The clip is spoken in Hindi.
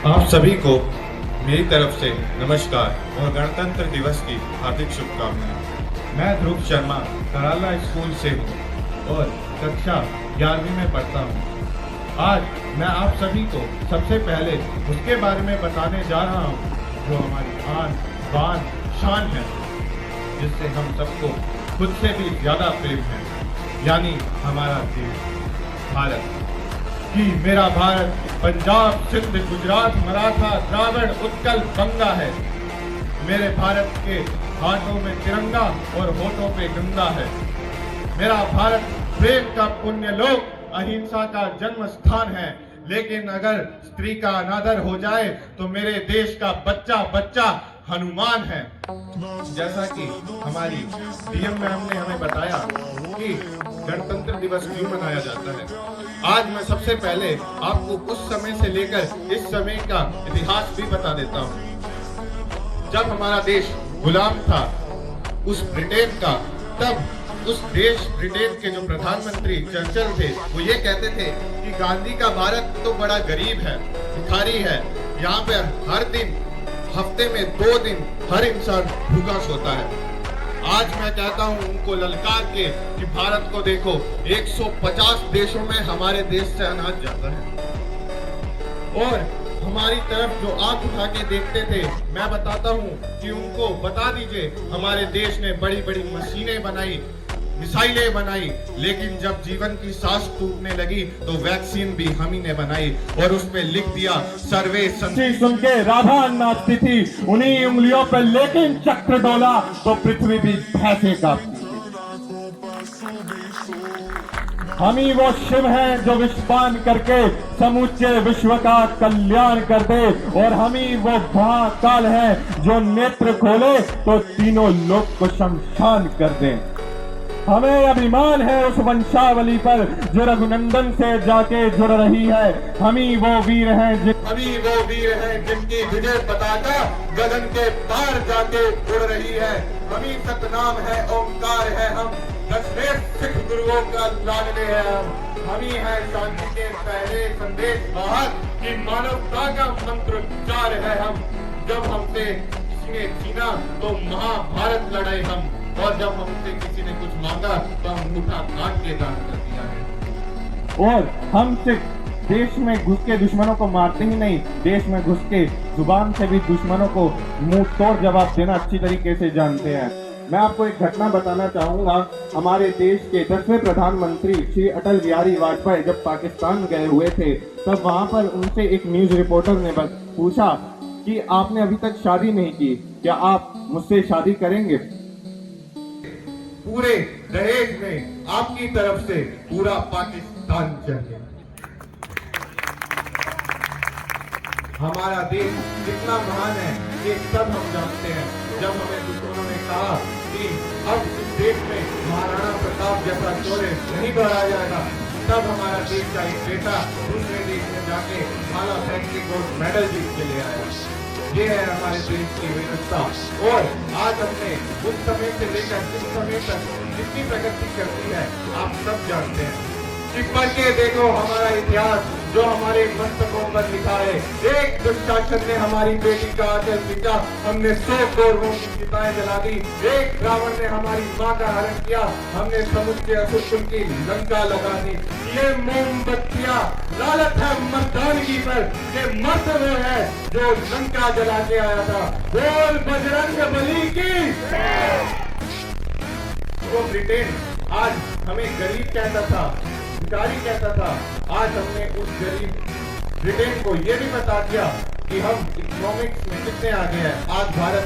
आप सभी को मेरी तरफ से नमस्कार और गणतंत्र दिवस की हार्दिक शुभकामनाएं। मैं ध्रुव शर्मा कराला स्कूल से हूँ और कक्षा 11वीं में पढ़ता हूँ। आज मैं आप सभी को सबसे पहले उसके बारे में बताने जा रहा हूँ जो हमारी आन बान शान है, जिससे हम सबको खुद से भी ज्यादा प्रेम है, यानी हमारा देश भारत। कि मेरा भारत पंजाब, सिंध, गुजरात, मराठा, द्राविड़, उत्कल, गंगा है। मेरे भारत के हाथों में तिरंगा और होठों पे गंगा है। मेरा भारत प्रेम का पुण्य लोक, अहिंसा का जन्म स्थान है। लेकिन अगर स्त्री का अनादर हो जाए तो मेरे देश का बच्चा बच्चा हनुमान है। जैसा कि हमारी डीएम मैम ने हमें बताया कि गणतंत्र दिवस क्यों मनाया जाता है, आज मैं सबसे पहले आपको उस समय से लेकर इस समय का इतिहास भी बता देता हूँ। जब हमारा देश गुलाम था उस ब्रिटेन का, तब उस देश ब्रिटेन के जो प्रधानमंत्री चर्चिल थे, वो ये कहते थे कि गांधी का भारत तो बड़ा गरीब है, भिखारी है। यहाँ पे हर दिन, हफ्ते में 2 दिन हर इंसान भूखा सोता है। आज मैं कहता हूं उनको ललकार के कि भारत को देखो, 150 देशों में हमारे देश से अनाज जाता है और हमारी तरफ जो आंख उठा के देखते थे, मैं बताता हूं कि उनको बता दीजिए हमारे देश ने बड़ी बड़ी मशीनें बनाई, मिसाइलें बनाई, लेकिन जब जीवन की सांस टूटने लगी तो वैक्सीन भी हम ही ने बनाई और उस पे लिख दिया सर्वे सुन के राधा नाचती थी उन्हीं उंगलियों पे, लेकिन चक्र डोला तो पृथ्वी भी भैंसे कांपती थी। हम ही वो शिव हैं जो विषपान करके समूचे विश्व का कल्याण कर दे, और हम ही वो महाकाल हैं जो नेत्र खोले तो तीनों लोक को शमशान कर दे। हमें अभिमान है उस वंशावली पर जो रघुनंदन से जाके जुड़ रही है। हम ही वो वीर हैं जिनकी विजय पताका गगन के पार जाके उड़ रही है। हम ही सतनाम है, ओंकार है, हम 10वें सिख गुरुओं का लाडले हैं। हम ही हैं शांति के पहले संदेश वाहक की मानवता का मंत्रोच्चार है हम। जब हमसे किसी ने छीना तो महाभारत लड़ाई हम, और जब हमसे किसी ने कुछ मांगा तो हम अंगूठा काट के दान कर दिया है। और हम सिर्फ देश में घुस के दुश्मनों को मारते ही नहीं, देश में घुस के जुबान से भी दुश्मनों को मुंह तोड़ जवाब देना अच्छी तरीके से जानते हैं। मैं आपको एक घटना बताना चाहूंगा। हमारे देश के 10वें प्रधानमंत्री श्री अटल बिहारी वाजपेयी जब पाकिस्तान गए हुए थे, तब वहां पर उनसे एक न्यूज रिपोर्टर ने पूछा कि आपने अभी तक शादी नहीं की, क्या आप मुझसे शादी करेंगे? पूरे दहेज में आपकी तरफ से पूरा पाकिस्तान चाहिए। हमारा देश कितना महान है ये सब हम जानते हैं। जब हमें दुश्मनों ने कहा कि अब इस देश में महाराणा प्रताप जैसा शौर्य नहीं बढ़ाया जाएगा, तब हमारा देश का एक बेटा दूसरे देश में जाके भाला फेंक के गोल्ड मेडल जीत के ले आया। ये है हमारे देश की विविधता। और आज हमने उस समय से लेकर इस समय तक जितनी प्रगति करती है आप सब जानते हैं कि पढ़ के देखो हमारा इतिहास जो हमारे मस्तकों पर लिखा है। एक दुष्टासन ने हमारी बेटी का आंचल खींचा, हमने 100 कौरवों की चिताएं जला दी। एक रावण ने हमारी मां का हरण किया, हमने समुद्र के असुर की लंका लगा दी। ये मोमबत्तियां लालच है मर्दानगी पर, ये मर्द वो है जो लंका जला के आया था। बोल बजरंग बली की। वो ब्रिटेन आज हमें गरीब कहता था, भिखारी कहता था, आज हमने उस गरीब ब्रिटेन को ये भी बता दिया कि हम इकोनॉमिक्स में कितने आगे हैं। आज भारत